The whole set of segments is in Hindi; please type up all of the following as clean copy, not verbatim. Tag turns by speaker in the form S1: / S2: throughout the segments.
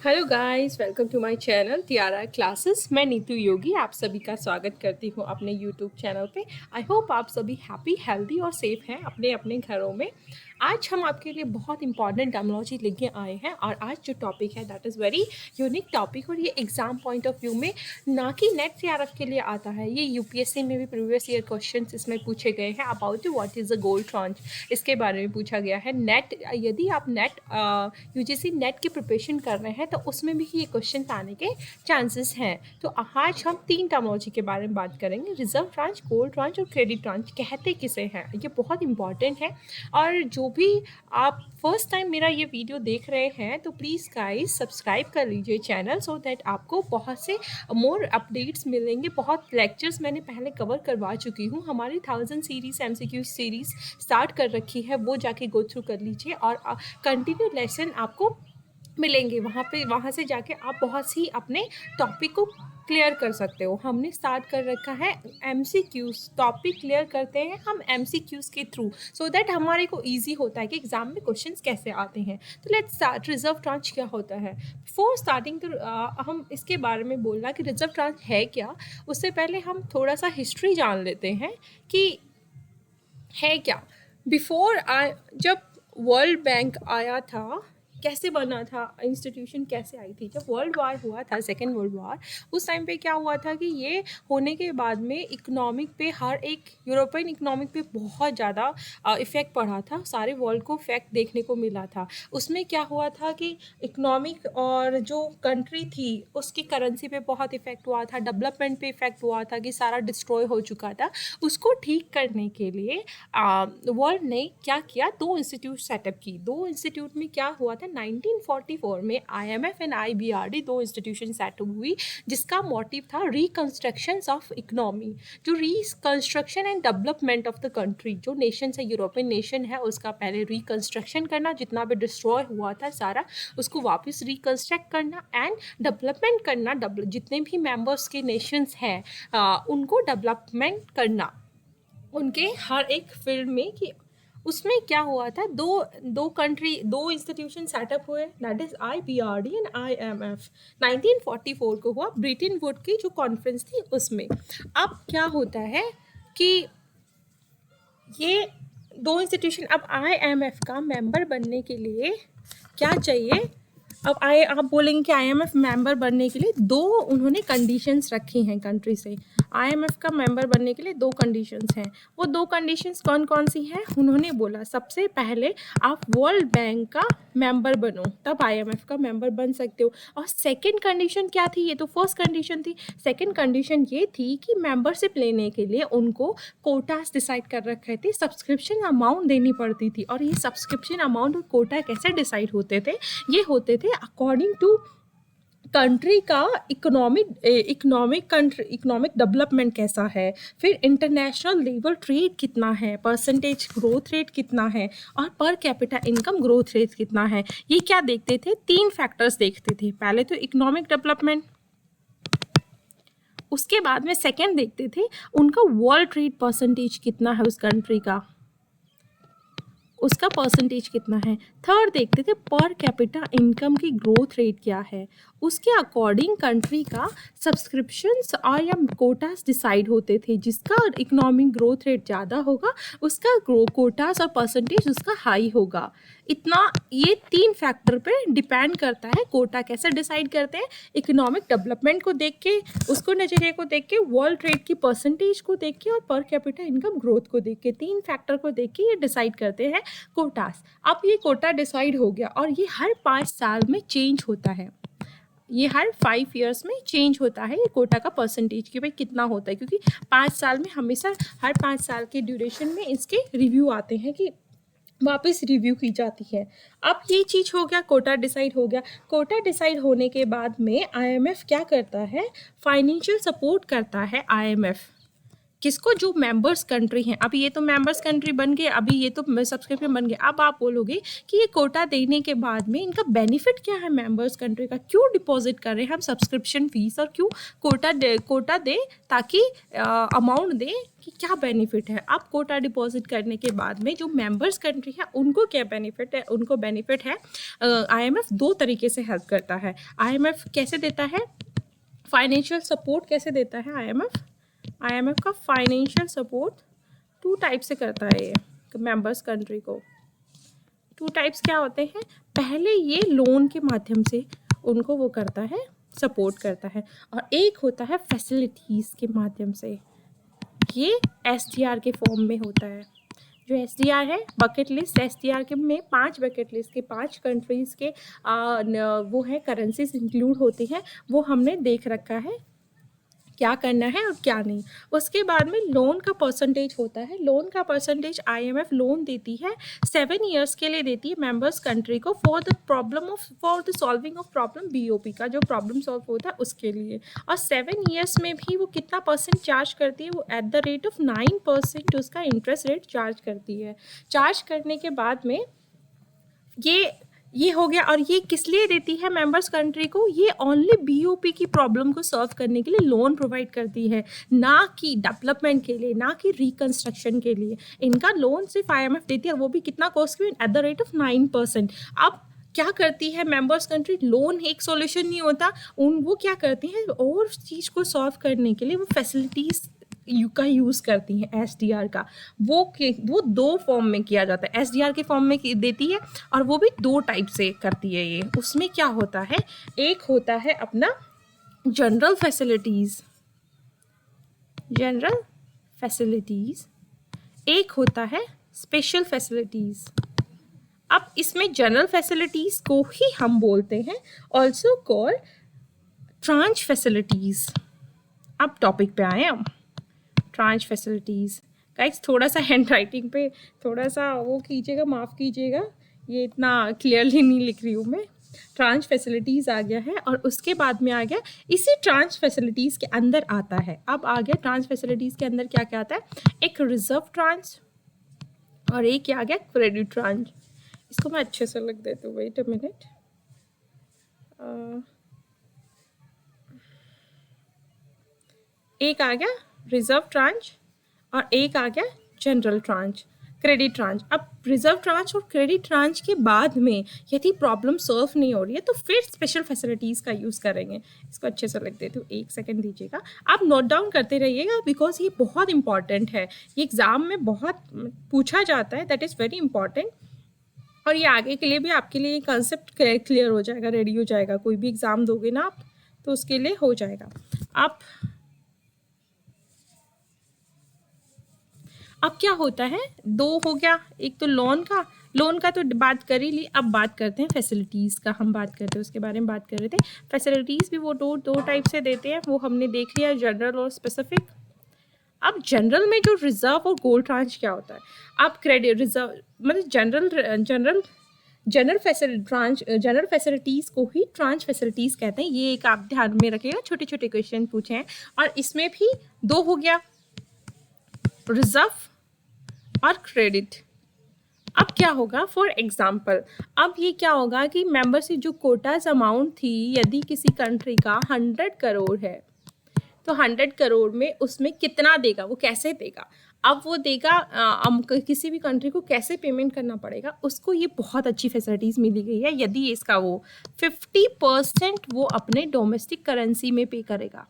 S1: Hello guys, welcome to my channel Tiyara classes. मैं नीतू योगी आप सभी का स्वागत करती हूँ अपने यूट्यूब चैनल पे। आई होप आप सभी हैप्पी, हेल्दी और सेफ हैं अपने अपने घरों में। आज हम आपके लिए बहुत इंपॉर्टेंट टर्मिनोलॉजी लेके आए हैं और आज जो टॉपिक है that is very unique topic और ये एग्जाम पॉइंट ऑफ व्यू में ना कि नेट सीआरएफ के लिए आता है। ये यूपीएससी में भी प्रीवियस ईयर क्वेश्चंस इसमें पूछे गए हैं। About what is a gold tranche, इसके बारे में पूछा गया है। नेट, यदि आप नेट यूजीसी नेट की प्रिपरेशन कर रहे हैं तो उसमें भी ये क्वेश्चन आने के चांसेस हैं। तो आज हम तीन टर्मिनोलॉजी के बारे में बात करेंगे। रिजर्व ट्रांच, गोल्ड ट्रांच और क्रेडिट ट्रांच कहते किसे हैं, ये बहुत इंपॉर्टेंट है। और जो भी आप फर्स्ट टाइम मेरा ये वीडियो देख रहे हैं तो प्लीज़ गाइस सब्सक्राइब कर लीजिए चैनल, सो दैट आपको बहुत से मोर अपडेट्स मिलेंगे। बहुत लेक्चर्स मैंने पहले कवर करवा चुकी हूँ। हमारी 1000 सीरीज़ एमसीक्यू सीरीज़ स्टार्ट कर रखी है, वो जाके गो थ्रू कर लीजिए और कंटिन्यू लेसन आपको मिलेंगे वहाँ से जाके आप बहुत सी अपने टॉपिक को क्लियर कर सकते हो। हमने स्टार्ट कर रखा है एमसीक्यूज़, टॉपिक क्लियर करते हैं हम एमसीक्यूज़ के थ्रू, सो दैट हमारे को इजी होता है कि एग्जाम में क्वेश्चंस कैसे आते हैं। तो लेट्स स्टार्ट। रिजर्व ट्रांच क्या होता है? बिफोर स्टार्टिंग तो हम इसके बारे में बोलना कि रिजर्व ट्रांच है क्या, उससे पहले हम थोड़ा सा हिस्ट्री जान लेते हैं कि है क्या। बिफोर जब वर्ल्ड बैंक आया था, कैसे बना था, इंस्टीट्यूशन कैसे आई थी, जब वर्ल्ड वार हुआ था, सेकेंड वर्ल्ड वार, उस टाइम पे क्या हुआ था कि ये होने के बाद में इकोनॉमिक पे, हर एक यूरोपियन इकोनॉमिक पे बहुत ज़्यादा इफ़ेक्ट पड़ा था। सारे वर्ल्ड को इफेक्ट देखने को मिला था। उसमें क्या हुआ था कि इकोनॉमिक और जो कंट्री थी उसकी करेंसी पे बहुत इफेक्ट हुआ था, डेवलपमेंट पे इफेक्ट हुआ था कि सारा डिस्ट्रॉय हो चुका था। उसको ठीक करने के लिए वर्ल्ड ने क्या किया, दो इंस्टीट्यूट सेटअप की। दो इंस्टीट्यूट में क्या हुआ था, 1944 में आईएमएफ एंड आईबीआरडी दो इंस्टीट्यूशन सेटअप हुई, जिसका मोटिव था रिकंस्ट्रक्शन ऑफ इकोनॉमी, जो reconstruction and development of the country. जो नेशन है, यूरोपियन नेशन है, उसका पहले रिकंस्ट्रक्शन करना, जितना भी डिस्ट्रॉय हुआ था सारा उसको वापस रिकंस्ट्रक्ट करना एंड डेवलपमेंट करना। जितने भी मेंबर्स के नेशंस हैं उनको डेवलपमेंट करना उनके हर एक फील्ड में। कि उसमें क्या हुआ था, दो इंस्टीट्यूशन सेटअप हुए, that is IBRD and IMF. 1944 को हुआ, ब्रिटेन वुड की जो कॉन्फ्रेंस थी उसमें। अब क्या होता है कि ये दो इंस्टीट्यूशन, अब आईएमएफ का मेंबर बनने के लिए क्या चाहिए, अब आप बोलेंगे कि आईएमएफ मेंबर बनने के लिए दो उन्होंने कंडीशंस रखी हैं कंट्री से। आईएमएफ का मेंबर बनने के लिए दो कंडीशंस हैं। वो दो कंडीशंस कौन कौन सी हैं? उन्होंने बोला सबसे पहले आप वर्ल्ड बैंक का मेंबर बनो, तब आईएमएफ का मेंबर बन सकते हो। और सेकंड कंडीशन क्या थी? ये तो फर्स्ट कंडीशन थी। सेकंड कंडीशन ये थी कि मेंबरशिप लेने के लिए उनको कोटास डिसाइड कर रखे थे, सब्सक्रिप्शन अमाउंट देनी पड़ती थी। और ये सब्सक्रिप्शन अमाउंट और कोटा कैसे डिसाइड होते थे? ये होते थे अकॉर्डिंग टू कंट्री का इकोनॉमिक डेवलपमेंट कैसा है, फिर इंटरनेशनल लेवल ट्रेड कितना है, परसेंटेज ग्रोथ रेट कितना है, और per capita income growth rate कितना है। ये क्या देखते थे? तीन फैक्टर्स देखते थे। पहले तो इकोनॉमिक डेवलपमेंट, उसके बाद में सेकंड देखते थे उनका वर्ल्ड ट्रेड परसेंटेज कितना है, उस कंट्री का उसका परसेंटेज कितना है। थर्ड देखते थे पर कैपिटा इनकम की ग्रोथ रेट क्या है। उसके अकॉर्डिंग कंट्री का सब्सक्रिप्शंस और या कोटास डिसाइड होते थे। जिसका इकोनॉमिक ग्रोथ रेट ज़्यादा होगा उसका कोटास और परसेंटेज उसका हाई होगा। इतना, ये तीन फैक्टर पे डिपेंड करता है। कोटा कैसे डिसाइड करते हैं? इकोनॉमिक डेवलपमेंट को देख के, उसको नज़रिए को देख के, वर्ल्ड ट्रेड की परसेंटेज को देख के और पर कैपिटा इनकम ग्रोथ को देख के, तीन फैक्टर को देख के ये डिसाइड करते हैं कोटास। अब ये कोटा डिसाइड हो गया और ये हर 5 साल में चेंज होता है। ये हर 5 ईयर्स में चेंज होता है ये कोटा का परसेंटेज कि भाई कितना होता है, क्योंकि 5 साल में हमेशा, हर 5 साल के ड्यूरेशन में इसके रिव्यू आते हैं कि वापस रिव्यू की जाती है। अब ये चीज़ हो गया, कोटा डिसाइड हो गया। कोटा डिसाइड होने के बाद में आईएमएफ क्या करता है? फाइनेंशियल सपोर्ट करता है आईएमएफ। किसको, जो मेंबर्स कंट्री हैं। अभी ये तो मेंबर्स कंट्री बन गए, अभी ये तो सब्सक्रिप्शन बन गए। अब आप बोलोगे कि ये कोटा देने के बाद में इनका बेनिफिट क्या है मेंबर्स कंट्री का, क्यों डिपॉजिट कर रहे हैं हम सब्सक्रिप्शन फीस, और क्यों कोटा दे ताकि अमाउंट दे, कि क्या बेनिफिट है। अब कोटा डिपॉजिट करने के बाद में जो मेंबर्स कंट्री है उनको क्या बेनिफिट है, उनको बेनिफिट है IMF 2 तरीके से हेल्प करता है। IMF कैसे देता है, फाइनेंशियल सपोर्ट कैसे देता है IMF का फाइनेंशियल सपोर्ट 2 टाइप से करता है ये मेंबर्स कंट्री को। 2 टाइप्स क्या होते हैं, पहले ये लोन के माध्यम से उनको वो करता है, सपोर्ट करता है, और एक होता है फैसिलिटीज़ के माध्यम से, ये SDR के फॉर्म में होता है। जो SDR है, बकेट लिस्ट, SDR के में 5 बकेट लिस्ट के 5 कंट्रीज़ के वो है करेंसीज इंक्लूड होती हैं, वो हमने देख रखा है क्या करना है और क्या नहीं। उसके बाद में लोन का परसेंटेज होता है। लोन का परसेंटेज IMF लोन देती है 7 ईयर्स के लिए देती है मेंबर्स कंट्री को for the solving of problem, BOP का जो प्रॉब्लम सॉल्व होता है उसके लिए। और 7 ईयर्स में भी वो कितना परसेंट चार्ज करती है, वो एट द रेट ऑफ 9% उसका इंटरेस्ट रेट चार्ज करती है। चार्ज करने के बाद में ये हो गया। और ये किस लिए देती है मेंबर्स कंट्री को, ये ओनली BOP की प्रॉब्लम को सॉल्व करने के लिए लोन प्रोवाइड करती है, ना कि डेवलपमेंट के लिए, ना कि रिकंस्ट्रक्शन के लिए। इनका लोन सिर्फ IMF देती है, वो भी कितना कॉस्ट की, एट द रेट ऑफ 9%। अब क्या करती है मेंबर्स कंट्री, लोन एक सॉल्यूशन नहीं होता, वो क्या करती हैं और चीज़ को सॉल्व करने के लिए वो फैसिलिटीज़ का यूज़ करती हैं SDR का। वो 2 फॉर्म में किया जाता है, SDR के फॉर्म में देती है, और वो भी 2 टाइप से करती है ये। उसमें क्या होता है, एक होता है अपना जनरल फैसिलिटीज़, एक होता है स्पेशल फैसिलिटीज़। अब इसमें जनरल फैसिलिटीज़ को ही हम बोलते हैं ऑल्सो कॉल्ड ट्रांच फैसिलिटीज़। अब टॉपिक पे आए हम, ट्रांच फैसिलिटीज़। गाइस थोड़ा सा हैंड राइटिंग पे थोड़ा सा वो कीजिएगा, माफ़ कीजिएगा, ये इतना क्लियरली नहीं लिख रही हूँ मैं। ट्रांच फैसिलिटीज़ आ गया है, और उसके बाद में आ गया, इसी ट्रांच फैसिलिटीज़ के अंदर आता है, अब आ गया ट्रांच फैसिलिटीज़ के अंदर क्या क्या आता है, एक रिजर्व ट्रांच और एक क्या आ गया क्रेडिट ट्रांच। इसको मैं अच्छे से लिख देती हूँ, वेट अ मिनट। एक आ गया रिजर्व ट्रांच और एक आ गया जनरल ट्रांच, क्रेडिट ट्रांच। अब रिजर्व ट्रांच और क्रेडिट ट्रांच के बाद में यदि प्रॉब्लम सॉल्व नहीं हो रही है तो फिर स्पेशल फैसिलिटीज़ का यूज़ करेंगे। इसको अच्छे से लिख देती हूँ, 1 सेकेंड दीजिएगा, आप नोट डाउन करते रहिएगा, बिकॉज ये बहुत इंपॉर्टेंट है, ये एग्ज़ाम में बहुत पूछा जाता है, दैट इज़ वेरी इंपॉर्टेंट। और ये आगे के लिए भी आपके लिए कंसेप्ट क्लियर हो जाएगा, रेडी हो जाएगा, कोई भी एग्ज़ाम दोगे ना आप तो उसके लिए हो जाएगा। अब क्या होता है, 2 हो गया, एक तो लोन का तो बात कर ही ली। अब बात करते हैं फैसिलिटीज़ का, हम बात करते हैं उसके बारे में बात कर रहे थे। फैसिलिटीज़ भी वो दो टाइप से देते हैं, वो हमने देख लिया, जनरल और स्पेसिफिक। अब जनरल में जो रिजर्व और गोल्ड ट्रांच क्या होता है, अब क्रेडिट रिजर्व मतलब जनरल फैसिलिटीज़ को ही ट्रांच फैसिलिटीज़ कहते हैं। ये एक आप ध्यान में रखिएगा, छोटे छोटे क्वेश्चन पूछे हैं। और इसमें भी 2 हो गया, रिजर्व और क्रेडिट। अब क्या होगा, फॉर एग्जाम्पल, अब ये क्या होगा कि मेंबरशिप जो कोटाज अमाउंट थी, यदि किसी कंट्री का 100 करोड़ है तो 100 करोड़ में उसमें कितना देगा, वो कैसे देगा। अब वो देगा किसी भी कंट्री को कैसे पेमेंट करना पड़ेगा, उसको ये बहुत अच्छी फैसिलिटीज़ मिली गई है। यदि इसका वो 50% वो अपने डोमेस्टिक करेंसी में पे करेगा,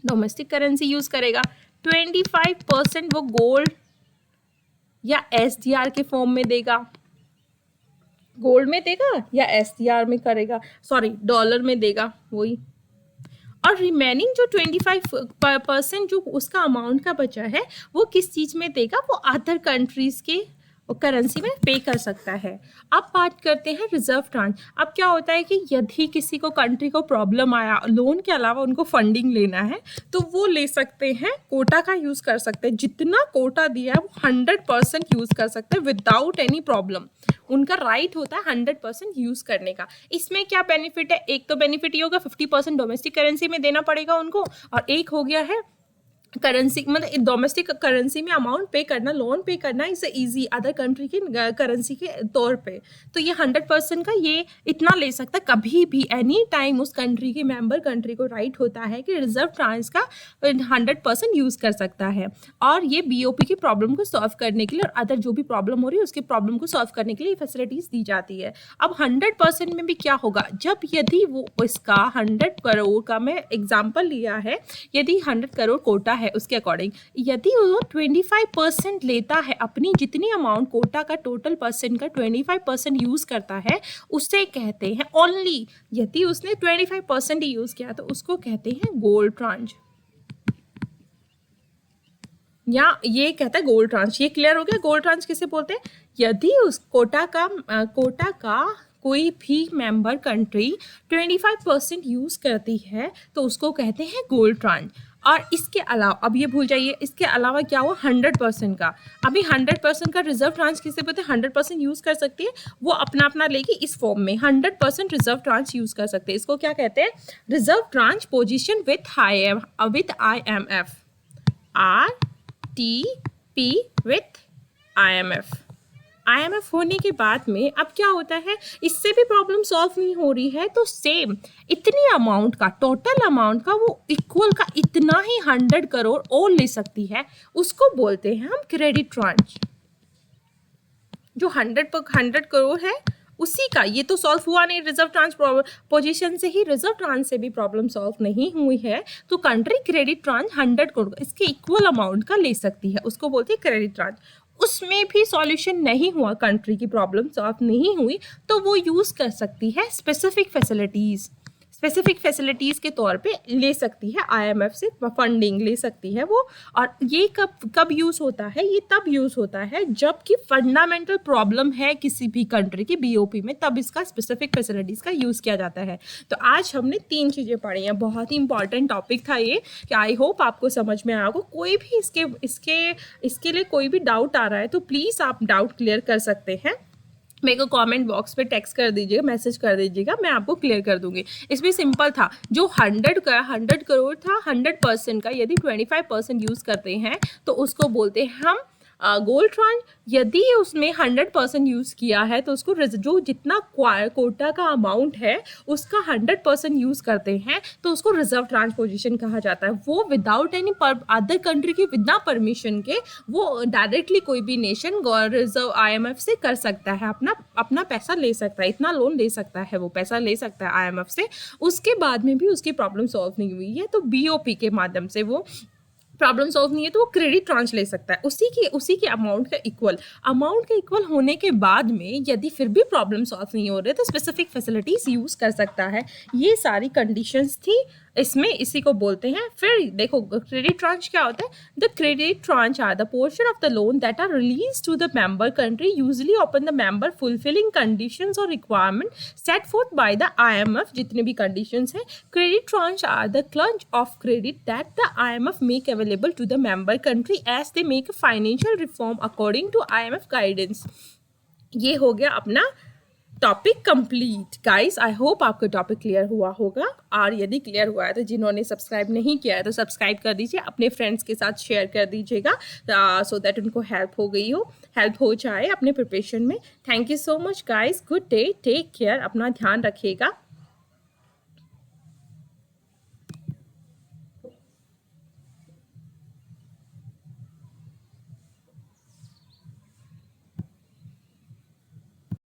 S1: डोमेस्टिक करेंसी यूज़ करेगा, 25% वो गोल्ड या SDR के फॉर्म में देगा, गोल्ड में देगा या SDR में करेगा, सॉरी डॉलर में देगा वही। और रिमेनिंग जो 25% जो उसका अमाउंट का बचा है वो किस चीज़ में देगा, वो अदर कंट्रीज़ के करेंसी में पे कर सकता है। अब बात करते हैं रिजर्व ट्रांच। अब क्या होता है कि यदि किसी को कंट्री को प्रॉब्लम आया, लोन के अलावा उनको फंडिंग लेना है तो वो ले सकते हैं, कोटा का यूज़ कर सकते हैं, जितना कोटा दिया है वो 100% यूज़ कर सकते हैं विदाउट एनी प्रॉब्लम। उनका राइट होता है 100% यूज़ करने का। इसमें क्या बेनिफिट है, एक तो बेनिफिट ये होगा 50% डोमेस्टिक करेंसी में देना पड़ेगा उनको, और एक हो गया है करेंसी मतलब डोमेस्टिक करेंसी में अमाउंट पे करना, लोन पे करना इज ईजी अदर कंट्री की करेंसी के तौर पे। तो ये 100% का ये इतना ले सकता है, कभी भी एनी टाइम उस कंट्री के मेंबर कंट्री को राइट होता है कि रिजर्व ट्रांस का 100% यूज़ कर सकता है, और ये बीओपी की प्रॉब्लम को सॉल्व करने के लिए और अदर जो भी प्रॉब्लम हो रही है उसकी प्रॉब्लम को सॉल्व करने के लिए फैसिलिटीज़ दी जाती है। अब 100% में भी क्या होगा, जब यदि वो इसका 100 करोड़ का मैं एग्जाम्पल लिया है, यदि 100 करोड़ कोटा है उसके अकॉर्डिंग, यदि वो 25% लेता है, अपनी जितनी अमाउंट कोटा का टोटल परसेंट का 25% यूज़ करता है, उससे कहते हैं ओनली, यदि उसने 25% ही यूज़ किया तो उसको कहते हैं गोल्ड ट्रांच, या ये कहता है गोल्ड ट्रांच। ये क्लियर हो गया गोल्ड ट्रांच किसे बोलते हैं। यदि उस कोटा का कोई भी मेंबर कंट्री 25% यूज़ करती है तो उसको कहते हैं गोल्ड ट्रांच। और इसके अलावा अब ये भूल जाइए, इसके अलावा क्या हुआ 100% का, अभी 100% का रिजर्व ट्रांच किसे बोलते हैं, 100% यूज़ कर सकती है, वो अपना अपना लेगी इस फॉर्म में 100% रिजर्व ट्रांच यूज़ कर सकते हैं। इसको क्या कहते हैं, reserve tranche position with IMF, RTP with IMF होने के बाद में अब क्या होता है, इससे भी प्रॉब्लम सॉल्व नहीं हो रही है तो सेम इतनी अमाउंट का, टोटल अमाउंट का वो इक्वल का इतना ही 100 करोड़ और ले सकती है, उसको बोलते हैं हम क्रेडिट ट्रांच। जो 100 करोड़ है उसी का, ये तो सॉल्व हुआ नहीं, रिजर्व ट्रांस पोजीशन से ही रिजर्व ट्रांस से भी प्रॉब्लम सॉल्व नहीं हुई है, तो कंट्री क्रेडिट ट्रांस 100 करोड़ इसके इक्वल अमाउंट का ले सकती है, उसको बोलते हैं क्रेडिट ट्रांस। उसमें भी सॉल्यूशन नहीं हुआ, कंट्री की प्रॉब्लम सॉल्व नहीं हुई, तो वो यूज़ कर सकती है स्पेसिफिक फैसिलिटीज़ के तौर पे ले सकती है, IMF से फंडिंग ले सकती है वो। और ये कब यूज़ होता है, ये तब यूज़ होता है जबकि फंडामेंटल प्रॉब्लम है किसी भी कंट्री की बीओपी में, तब इसका स्पेसिफिक फैसिलिटीज़ का यूज़ किया जाता है। तो आज हमने 3 चीज़ें पढ़ी हैं, बहुत ही इंपॉर्टेंट टॉपिक था ये, कि आई होप आपको समझ में आया होगा। कोई भी इसके लिए कोई भी डाउट आ रहा है तो प्लीज़ आप डाउट क्लियर कर सकते हैं, मेरे को कमेंट बॉक्स पे टेक्स्ट कर दीजिएगा, मैसेज कर दीजिएगा, मैं आपको क्लियर कर दूंगी। इसमें सिंपल था, जो 100 करोड़ था 100% का, यदि 25% यूज़ करते हैं तो उसको बोलते हैं हम गोल्ड ट्रांच। यदि उसमें 100% यूज़ किया है तो उसको जो जितना कोटा का अमाउंट है उसका 100% यूज़ करते हैं तो उसको रिजर्व ट्रांच पोजीशन कहा जाता है। वो विदाउट एनी अदर कंट्री के बिना परमिशन के वो डायरेक्टली कोई भी नेशन रिजर्व IMF से कर सकता है, अपना पैसा ले सकता है, इतना लोन ले सकता है, वो पैसा ले सकता है IMF से। उसके बाद में भी उसकी प्रॉब्लम सॉल्व नहीं हुई है तो BOP के माध्यम से वो प्रॉब्लम सॉल्व नहीं है तो वो क्रेडिट ट्रांच ले सकता है, उसी के अमाउंट का इक्वल होने के बाद में यदि फिर भी प्रॉब्लम सॉल्व नहीं हो रहे तो स्पेसिफिक फैसिलिटीज़ यूज़ कर सकता है। ये सारी कंडीशंस थी इसमें, इसी को बोलते हैं। फिर देखो क्रेडिट ट्रांच क्या होता है, the credit tranche are the portion of the loan that are release to the member country usually upon the member fulfilling conditions और requirement set forth by the IMF, जितने भी कंडीशंस हैं। क्रेडिट ट्रांच आर द क्लंच of credit that the IMF make available to the member country as they make financial reform according to IMF guidance. ये हो गया अपना topic complete. Guys I hope आपको टॉपिक क्लियर हुआ होगा, और यदि क्लियर हुआ है तो जिन्होंने सब्सक्राइब नहीं किया है तो सब्सक्राइब कर दीजिए, अपने फ्रेंड्स के साथ शेयर कर दीजिएगा सो दैट उनको हेल्प हो जाए अपने प्रिपरेशन में। Thank you so much guys, good day, take care, अपना ध्यान रखिएगा।